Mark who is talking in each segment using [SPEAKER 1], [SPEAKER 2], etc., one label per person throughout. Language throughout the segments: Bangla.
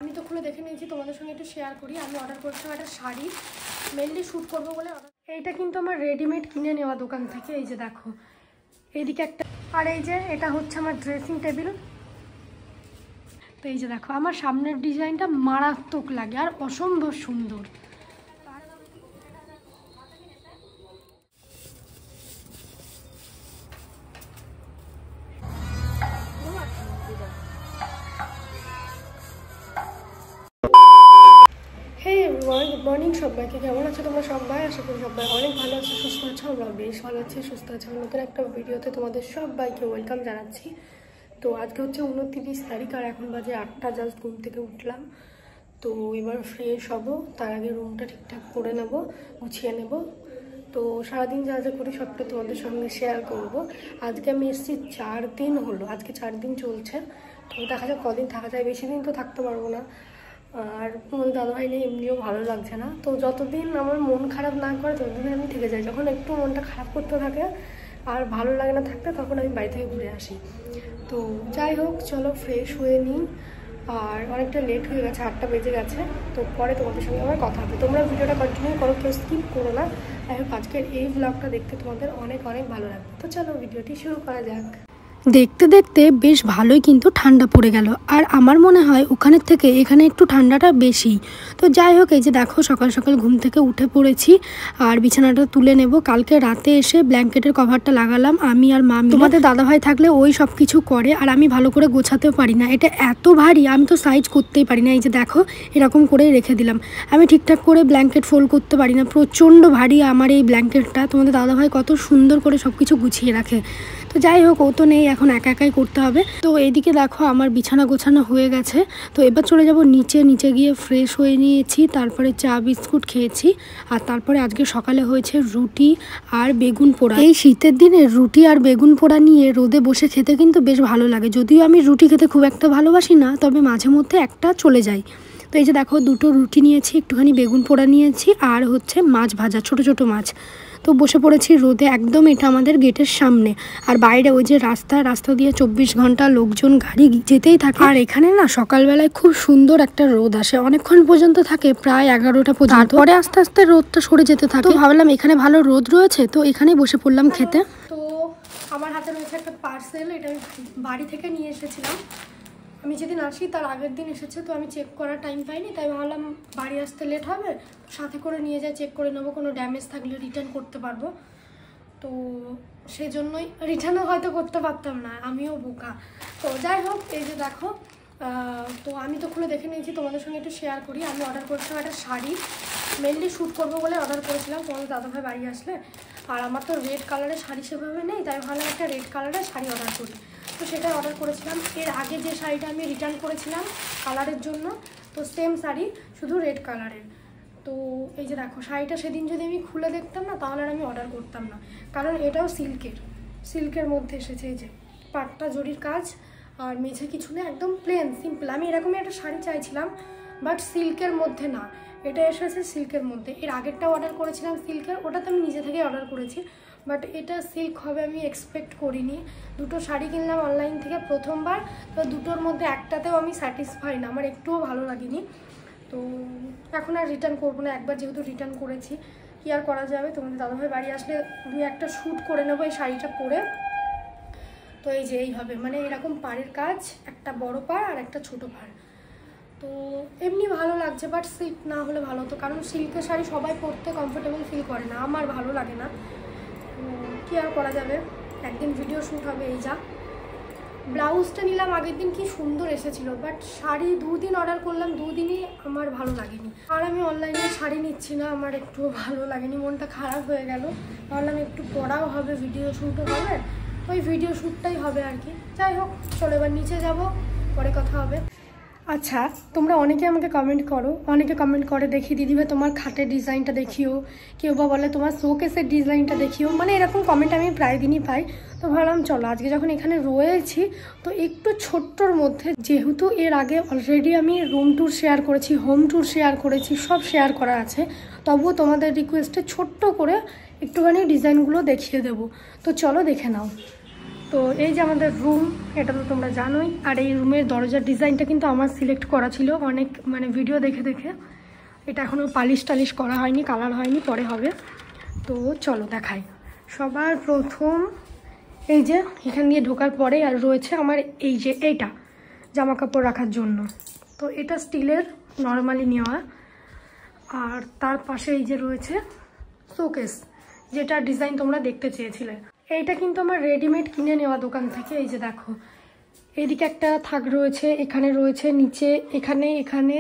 [SPEAKER 1] আমি তো খুলে দেখে নিয়েছি, তোমাদের সঙ্গে একটু শেয়ার করি। আমি অর্ডার করেছিলাম একটা শাড়ি, মেনলি শ্যুট করবো বলে অর্ডার। এইটা কিন্তু আমার রেডিমেড কিনে নেওয়া দোকান থেকে। এই যে দেখো, এইদিকে একটা, আর এই যে এটা হচ্ছে আমার ড্রেসিং টেবিল। তো এই যে দেখো, আমার সামনের ডিজাইনটা মারাত্মক লাগে আর অসম্ভব সুন্দর। গুড মর্নিং সবাইকে, কেমন আছো তোমরা সবাই? আশা করি সবাই অনেক ভালো আছো, সুস্থ আছো। আমরা বেশ ভালো আছি, সুস্থ আছি। নতুন একটা ভিডিওতে তোমাদের সবাইকে ওয়েলকাম জানাচ্ছি। তো আজকে হচ্ছে 29 তারিখ আর এখন বাজে 8টা, জাস্ট ঘুম থেকে উঠলাম। তো এবার ফ্রেশ হবো, তার আগে রুমটা ঠিকঠাক করে নেব, গুছিয়ে নেব। তো সারাদিন যা যা করি সবটা তোমাদের সঙ্গে শেয়ার করব। আজকে আমি এসেছি 4 দিন হলো, আজকে 4 দিন চলছে। তো দেখা যাক কদিন থাকা যায়, বেশি দিন তো থাকতে পারবো না। আর তোমাদের দাদাভাই নেই, এমনিও ভালো লাগছে না। তো যতদিন আমার মন খারাপ না করে ততদিন আমি থেকে যাই। যখন একটু মনটা খারাপ করতে থাকে আর ভালো লাগে না থাকতে, তখন আমি বাড়ি থেকে ঘুরে আসি। তো যাই হোক, চলো ফ্রেশ হয়ে নিই। আর অনেকটা লেট হয়ে গেছে, 8টা বেজে গেছে। তো পরে তোমাদের সঙ্গে আমার কথা হবে। তোমরা ভিডিওটা কন্টিনিউ করো, কেউ স্কিপ করো না। আজকের এই ব্লগটা দেখতে তোমাদের অনেক অনেক ভালো লাগবে। তো চলো ভিডিওটি শুরু করা যাক।
[SPEAKER 2] দেখতে দেখতে বেশ ভালোই কিন্তু ঠান্ডা পড়ে গেল, আর আমার মনে হয় ওখানের থেকে এখানে একটু ঠান্ডাটা বেশি। তো যাই হোক, এই যে দেখো সকাল সকাল ঘুম থেকে উঠে পড়েছি আর বিছানাটা তুলে নেব। কালকে রাতে এসে ব্ল্যাঙ্কেটের কভারটা লাগালাম আমি আর মা। তোমাদের দাদাভাই থাকলে ওই সব কিছু করে, আর আমি ভালো করে গোছাতেও পারি না। এটা এত ভারী, আমি তো সাইজ করতেই পারি না। এই যে দেখো এরকম করে রেখে দিলাম। আমি ঠিকঠাক করে ব্ল্যাঙ্কেট ফোল্ড করতে পারি না, প্রচণ্ড ভারী আমার এই ব্ল্যাঙ্কেটটা। তোমাদের দাদাভাই কত সুন্দর করে সব কিছু গুছিয়ে রাখে। তো যাই হোক, ও তো নেই, এখন একা একাই করতে হবে। তো এইদিকে দেখো আমার বিছানা গোছানো হয়ে গেছে। তো এবার চলে যাব নিচে গিয়ে ফ্রেশ হয়ে নিয়েছি, তারপরে চা বিস্কুট খেয়েছি। আর তারপরে আজকে সকালে হয়েছে রুটি আর বেগুন পোড়া। এই শীতের দিনে রুটি আর বেগুন পোড়া নিয়ে রোদে বসে খেতে কিন্তু বেশ ভালো লাগে। যদিও আমি রুটি খেতে খুব একটা ভালোবাসি না, তবে মাঝে মধ্যে একটা চলে যায়। তো এই যে দেখো, 2টো রুটি নিয়েছি, একটুখানি বেগুন পোড়া নিয়েছি, আর হচ্ছে মাছ ভাজা, ছোট ছোট মাছ। তো বসে পড়েছি রোদে একদম। এটা আমাদের গেটের সামনে, আর বাইরে ওই যে রাস্তা দিয়ে 24 ঘন্টা লোকজন গাড়ি যেতেই থাকে। আর এখানে না সকালবেলায় খুব সুন্দর একটা রোদ আসে, অনেকক্ষণ পর্যন্ত থাকে, প্রায় 11টা পর্যন্ত। তারপরে আস্তে আস্তে রোদটা সরে যেতে থাকে। তো ভাবলাম এখানে ভালো রোদ রয়েছে, তো এখানেই বসে পড়লাম খেতে।
[SPEAKER 1] তো আমার হাতে রয়েছে একটা পার্সেল, এটা আমি বাড়ি থেকে নিয়ে এসেছিলাম। আমি যেদিন আসি তার আগের দিন এসেছে, তো আমি চেক করার টাইম পাইনি, তাই ভাবলাম বাড়ি আসতে লেট হবে, সাথে করে নিয়ে যাই, চেক করে নেবো, কোনো ড্যামেজ থাকলে রিটার্ন করতে পারবো। তো সেই জন্যই রিটার্নও হয়তো করতে পারতাম না, আমিও বোকা। তো যাই হোক, এই যে দেখো, তো আমি তো খুলে দেখে নিয়েছি, তোমাদের সঙ্গে একটু শেয়ার করি। আমি অর্ডার করেছিলাম একটা শাড়ি, মেনলি শ্যুট করবো বলে অর্ডার করেছিলাম, তোমাদের দাদাভাই বাড়ি আসলে। আর আমার তো রেড কালারের শাড়ি সেভাবে নেই, তাই ভাবলাম একটা রেড কালারের শাড়ি অর্ডার করি। তো সেটা অর্ডার করেছিলাম। এর আগে যে শাড়িটা আমি রিটার্ন করেছিলাম কালারের জন্য, তো সেম শাড়ি, শুধু রেড কালারের। তো এই যে দেখো, শাড়িটা সেদিন যদি আমি খুলে দেখতাম না, তাহলে আর আমি অর্ডার করতাম না, কারণ এটাও সিল্কের মধ্যে এসেছে। এই যে পাটটা জরির কাজ, আর মেঝে কিছু না, একদম প্লেন সিম্পল। আমি এরকমই একটা শাড়ি চাইছিলাম, বাট সিল্কের মধ্যে না, এটা এসেছে সিল্কের মধ্যে। এর আগেরটাও অর্ডার করেছিলাম সিল্কের, ওটা তো আমি নিজে থেকেই অর্ডার করেছি, বাট এটা সিল্ক হবে আমি এক্সপেক্ট করিনি। 2টো শাড়ি কিনলাম অনলাইন থেকে প্রথমবার, তো 2টোর মধ্যে একটাতেও আমি স্যাটিসফাই না, আমার একটুও ভালো লাগেনি। তো এখন আর রিটার্ন করবো না, একবার যেহেতু রিটার্ন করেছি, কি আর করা যাবে। তোমাদের দাদাভাই বাড়ি আসলে 2-1টা শ্যুট করে নেবো এই শাড়িটা পরে। তো এই যে এইভাবে, মানে এরকম পাড়ের কাজ, একটা বড় পাড় আর একটা ছোট পাড়। তো এমনি ভালো লাগছে, বাট সিল্ক না হলে ভালো হতো, কারণ সিল্কের শাড়ি সবাই পরতে কমফোর্টেবল ফিল করে না, আমার ভালো লাগে না। কি আর করা যাবে, একদিন ভিডিও শ্যুট হবে। এই যা ব্লাউজটা নিলাম আগের দিন, কি সুন্দর এসেছিলো, বাট শাড়ি 2 দিন অর্ডার করলাম, 2 দিনই আমার ভালো লাগেনি। আর আমি অনলাইনে শাড়ি নিচ্ছি না, আমার একটু ভালো লাগেনি, মনটা খারাপ হয়ে গেল। ভাবলাম একটু পড়াও হবে, ভিডিও শ্যুটও হবে, ওই ভিডিও শ্যুটটাই হবে আর কি। যাই হোক, চলো এবার নিচে যাব, পরে কথা হবে। আচ্ছা, তোমরা অনেকে আমাকে কমেন্ট করো, অনেকে কমেন্ট করে দেখি দিদিভাই তোমার খাটের ডিজাইনটা দেখিও, কেউ বা বলে তোমার শোকেসের ডিজাইনটা দেখিও, মানে এরকম কমেন্ট আমি প্রায় দিনই পাই। তো ভাবলাম চলো আজকে যখন এখানে রয়েছি, তো একটু ছোট্টর মধ্যে, যেহেতু এর আগে অলরেডি আমি রুম ট্যুর শেয়ার করেছি, হোম ট্যুর শেয়ার করেছি, সব শেয়ার করা আছে, তবুও তোমাদের রিকোয়েস্টে ছোট্ট করে একটুখানি ডিজাইনগুলো দেখিয়ে দেবো। তো চলো দেখে নাও। তো এই যে আমাদের রুম, এটা তো তোমরা জানোই। আর এই রুমের দরজার ডিজাইনটা কিন্তু আমার সিলেক্ট করা ছিল অনেক, মানে ভিডিও দেখে দেখে। এটা এখনও পালিশ টালিশ করা হয়নি, কালার হয়নি, পরে হবে। তো চলো দেখাই। সবার প্রথম এই যে এখান দিয়ে ঢোকার পরে আর রয়েছে আমার এই যে এইটা জামা কাপড় রাখার জন্য। তো এটা স্টিলের, নর্মালি নেওয়া। আর তার পাশে এই যে রয়েছে শোকেস, যেটা ডিজাইন তোমরা দেখতে চেয়েছিলে। এইটা কিন্তু আমার রেডিমেড কিনে নেওয়া দোকান থেকে। এই যে দেখো, এইদিকে একটা থাক রয়েছে, এখানে রয়েছে, নিচে এখানে এখানে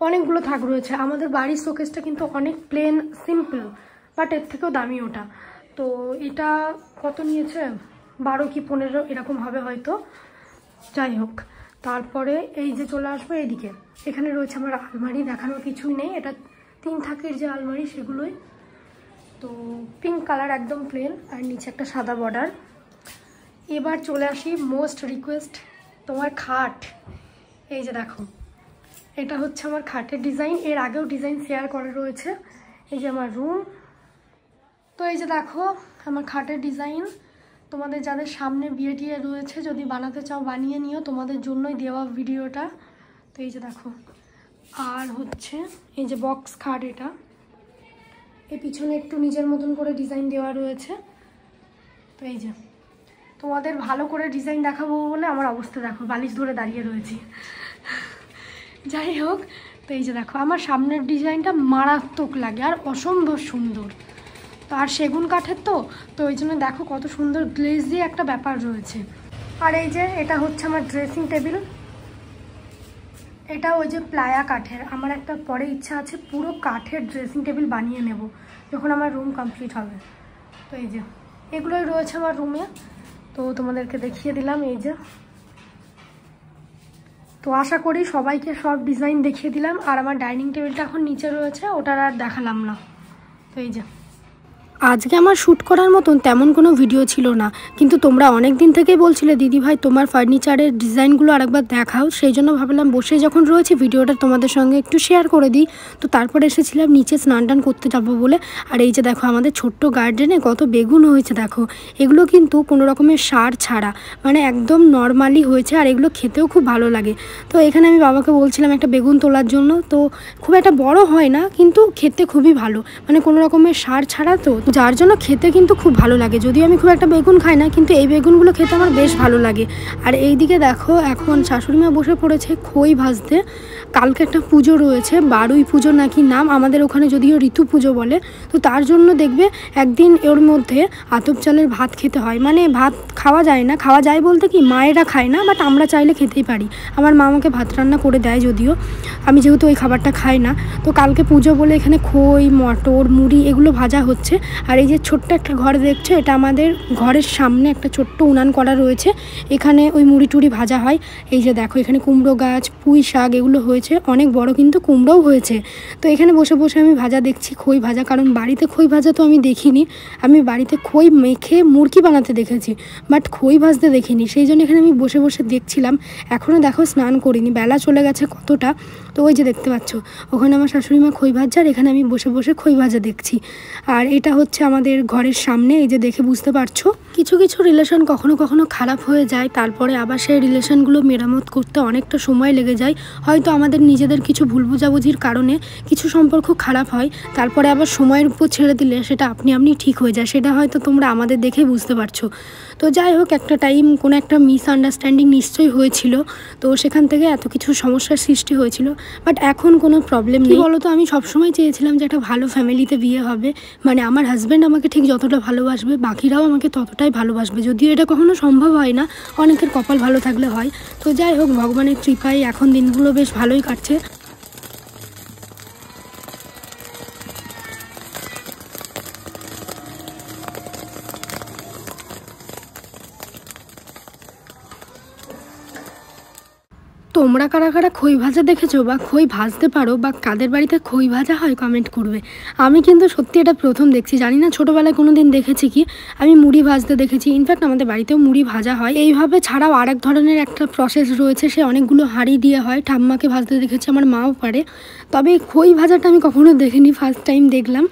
[SPEAKER 1] অনেকগুলো থাক রয়েছে। আমাদের বাড়ির শোকেসটা কিন্তু অনেক প্লেন সিম্পল, বাট এর থেকেও দামি ওটা। তো এটা কত নিয়েছে, 12 কি 15 এরকম হবে হয়তো, যাই হোক। তারপরে এই যে চলে আসবো এইদিকে, এখানে রয়েছে আমার আলমারি, দেখানোর কিছুই নেই। এটা 3 থাকের যে আলমারি সেগুলোই। তো পিঙ্ক কালার, একদম প্লেন, আর নিচে একটা সাদা বর্ডার। এবার চলে আসি মোস্ট রিকোয়েস্ট, তোমার খাট। এই যে দেখো, এটা হচ্ছে আমার খাটের ডিজাইন। এর আগেও ডিজাইন শেয়ার করা রয়েছে। এই যে আমার রুম। তো এই যে দেখো আমার খাটের ডিজাইন। তোমাদের যাদের সামনে বিয়ে টিয়ে রয়েছে, যদি বানাতে চাও বানিয়ে নিও, তোমাদের জন্যই দেওয়া ভিডিওটা। তো এই যে দেখো, আর হচ্ছে এই যে বক্স খাট, এটা এই পিছনে একটু নিজের মতন করে ডিজাইন দেওয়া রয়েছে। তো এই যে তোমাদের ভালো করে ডিজাইন দেখাবো বলে আমার অবস্থা দেখো, বালিশ ধরে দাঁড়িয়ে রয়েছি। যাই হোক, তো এই যে দেখো আমার সামনের ডিজাইনটা মারাত্মক লাগে আর অসম্ভব সুন্দর। তো আর সেগুন কাঠের তো ওই জন্য দেখো কত সুন্দর গ্লেজি একটা ব্যাপার রয়েছে। আর এই যে এটা হচ্ছে আমার ড্রেসিং টেবিল। এটা ওই যে প্লায়া কাঠের। আমার একটা পরে ইচ্ছা আছে পুরো কাঠের ড্রেসিং টেবিল বানিয়ে নেব যখন আমার রুম কমপ্লিট হবে। তো এই যে এগুলোই রয়েছে আমার রুমে। তো তোমাদেরকে দেখিয়ে দিলাম। এই যে, তো আশা করি সবাইকে সব ডিজাইন দেখিয়ে দিলাম। আর আমার ডাইনিং টেবিলটা এখন নিচে রয়েছে, ওটার আর দেখালাম না। তো এই যে
[SPEAKER 2] আজকে আমার শ্যুট করার মতন তেমন কোনো ভিডিও ছিল না, কিন্তু তোমরা অনেক দিন থেকেই বলছিলে দিদি ভাই তোমার ফার্নিচারের ডিজাইনগুলো আরেকবার দেখাও। সেই জন্য ভাবলাম বসে যখন রয়েছে ভিডিওটা তোমাদের সঙ্গে একটু শেয়ার করে দিই। তো তারপরে এসেছিলাম নিচে স্নান টান করতে যাবো বলে। আর এই যে দেখো আমাদের ছোট্ট গার্ডেনে কত বেগুন হয়েছে দেখো। এগুলো কিন্তু কোনো রকমের সার ছাড়া, মানে একদম নর্মালি হয়েছে। আর এগুলো খেতেও খুব ভালো লাগে। তো এখানে আমি বাবাকে বলছিলাম একটা বেগুন তোলার জন্য। তো খুব একটা বড় হয় না, কিন্তু খেতে খুবই ভালো, মানে কোনো রকমের সার ছাড়া, তো যার জন্য খেতে কিন্তু খুব ভালো লাগে। যদিও আমি খুব একটা বেগুন খাই না, কিন্তু এই বেগুনগুলো খেতে আমার বেশ ভালো লাগে। আর এই দিকে দেখো এখন শাশুড়িমা বসে পড়েছে খই ভাজতে। কালকে একটা পুজো রয়েছে, বারুই পুজো নাকি নাম, আমাদের ওখানে যদিও ঋতু পুজো বলে। তো তার জন্য দেখবে একদিন এর মধ্যে আতপ চালের ভাত খেতে হয়। মানে ভাত খাওয়া যায় না, খাওয়া যায় বলতে কি মায়েরা খায় না, বাট আমরা চাইলে খেতেই পারি। আমার মা আমাকে ভাত রান্না করে দেয়, যদিও আমি যেহেতু ওই খাবারটা খাই না। তো কালকে পুজো বলে এখানে খই, মটর, মুড়ি এগুলো ভাজা হচ্ছে। আর এই যে ছোট্ট একটা ঘর দেখছো, এটা আমাদের ঘরের সামনে একটা ছোট্ট উনান করা রয়েছে, এখানে ওই মুড়ি টুড়ি ভাজা হয়। এই যে দেখো এখানে কুমড়ো গাছ, পুঁই শাক এগুলো হয়েছে, অনেক বড় কিন্তু কুমড়োও হয়েছে। তো এখানে বসে বসে আমি ভাজা দেখছি, খই ভাজা। কারণ বাড়িতে খই ভাজা তো আমি দেখিনি, আমি বাড়িতে খই মেখে মুরকি বানাতে দেখেছি, বাট খই ভাজতে দেখিনি। সেই জন্য এখানে আমি বসে বসে দেখছিলাম। এখনও দেখো স্নান করিনি, বেলা চলে গেছে কতটা। তো ওই যে দেখতে পাচ্ছ ওখানে আমার শাশুড়িমা খই ভাজা, আর এখানে আমি বসে বসে খই ভাজা দেখছি। আর এটা হচ্ছে আমাদের ঘরের সামনে, এই যে দেখে বুঝতে পারছো। কিছু কিছু রিলেশন কখনো কখনো খারাপ হয়ে যায়, তারপরে আবার সেই রিলেশনগুলো মেরামত করতে অনেকটা সময় লেগে যায়। হয়তো আমাদের নিজেদের কিছু ভুল বোঝাবুঝির কারণে কিছু সম্পর্ক খারাপ হয়, তারপরে আবার সময়ের উপর ছেড়ে দিলে সেটা আপনি ঠিক হয়ে যায়। সেটা হয়তো তোমরা আমাদের দেখেই বুঝতে পারছো। তো যাই হোক, একটা টাইম কোনো একটা মিসআন্ডারস্ট্যান্ডিং নিশ্চয়ই হয়েছিল, তো সেখান থেকে এত কিছু সমস্যার সৃষ্টি হয়েছিল। বাট এখন কোনো প্রবলেম নেই। বলো তো, আমি সবসময় চেয়েছিলাম যে একটা ভালো ফ্যামিলিতে বিয়ে হবে, মানে আমার হাজব্যান্ড আমাকে ঠিক যতটা ভালোবাসবে বাকিরাও আমাকে ততটাই ভালোবাসবে। যদিও এটা কখনো সম্ভব হয় না, অনেকের কপাল ভালো থাকলে হয়। তো যাই হোক, ভগবানের কৃপায় এখন দিনগুলো বেশ ভালোই কাটছে। তোমরা কারা কারা খই ভাজা দেখেছো বা খই ভাজতে পারো, বা কাদের বাড়িতে খই ভাজা হয় কমেন্ট করবে। আমি কিন্তু সত্যি এটা প্রথম দেখছি, জানি না ছোটোবেলায় কোনো দিন দেখেছি কি। আমি মুড়ি ভাজতে দেখেছি, ইনফ্যাক্ট আমাদের বাড়িতেও মুড়ি ভাজা হয়। এইভাবে ছাড়াও আরেক ধরনের একটা প্রসেস রয়েছে, সে অনেকগুলো হাঁড়ি দিয়ে হয়। ঠাম্মাকে ভাজতে দেখেছি, আমার মাও পারে। তবে খই ভাজাটা আমি কখনো দেখিনি, ফার্স্ট টাইম দেখলাম।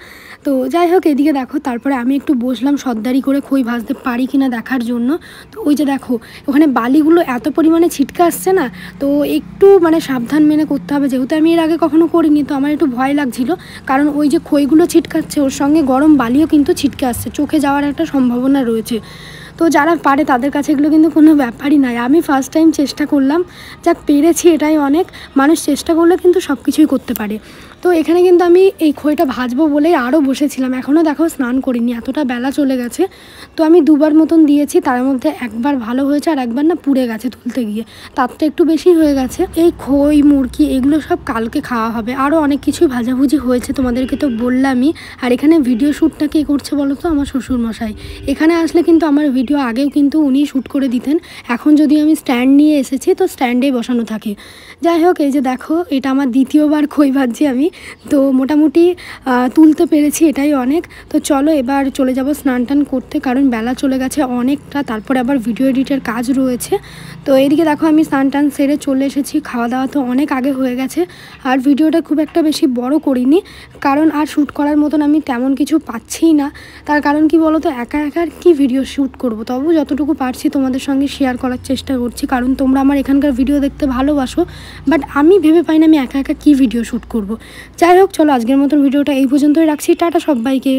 [SPEAKER 2] তো যাই হোক এদিকে দেখো তারপরে আমি একটু বসলাম সর্দারি করে খই ভাজতে পারি কিনা দেখার জন্য। তো ওই যে দেখো ওখানে বালিগুলো এত পরিমাণে ছিটকে আসছে না, তো একটু মানে সাবধান মেনে করতে হবে, যেহেতু আমি এর আগে কখনো করিনি তো আমার একটু ভয় লাগছিল, কারণ ওই যে খইগুলো ছিটকাচ্ছে ওর সঙ্গে গরম বালিও কিন্তু ছিটকে আসছে, চোখে যাওয়ার একটা সম্ভাবনা রয়েছে। তো যারা পারে তাদের কাছে এগুলো কিন্তু কোনো ব্যাপারই নয়। আমি ফার্স্ট টাইম চেষ্টা করলাম, যাক পেরেছি এটাই অনেক, মানুষ চেষ্টা করলে কিন্তু সব কিছুই করতে পারে। তো এখানে কিন্তু আমি এই খইটা ভাজবো বলেই আরও বসেছিলাম, এখনও দেখো স্নান করিনি, এতটা বেলা চলে গেছে। তো আমি দুবার মতন দিয়েছি, তার মধ্যে একবার ভালো হয়েছে আর একবার না পুড়ে গেছে তুলতে গিয়ে, তারটা একটু বেশি হয়ে গেছে। এই খই মুরগি এগুলো সব কালকে খাওয়া হবে, আরও অনেক কিছুই ভাজাভুজি হয়েছে তোমাদেরকে তো বললামই। আর এখানে ভিডিও শ্যুটটা কে করছে বলো তো, আমার শ্বশুরমশাই। এখানে আসলে কিন্তু আমার ভিডিও আগেও কিন্তু উনি শ্যুট করে দিতেন, এখন যদি আমি স্ট্যান্ড নিয়ে এসেছি তো স্ট্যান্ডেই বসানো থাকে। যাই হোক এই যে দেখো এটা আমার দ্বিতীয়বার খই ভাজছি আমি, তো মোটামুটি তুলতে পেরেছি এটাই অনেক। তো চলো এবার চলে যাব স্নান টান করতে, কারণ বেলা চলে গেছে অনেকটা, তারপরে আবার ভিডিও এডিটের কাজ রয়েছে। তো এদিকে দেখো আমি স্নান টান সেরে চলে এসেছি, খাওয়া দাওয়া তো অনেক আগে হয়ে গেছে। আর ভিডিওটা খুব একটা বেশি বড় করিনি, কারণ আর শ্যুট করার মতন আমি তেমন কিছু পাচ্ছিই না। তার কারণ কি বলো তো, একা একা আর কি ভিডিও শ্যুট করব, তবু যতটুকু পারছি তোমাদের সঙ্গে শেয়ার করার চেষ্টা করছি, কারণ তোমরা আমার এখানকার ভিডিও দেখতে ভালোবাসো, বাট আমি ভেবে পাই না আমি একা একা কী ভিডিও শ্যুট করব। যাই হোক চলো আজকের মতন ভিডিওটা এই পর্যন্তই রাখছি, টাটা সবাইকে।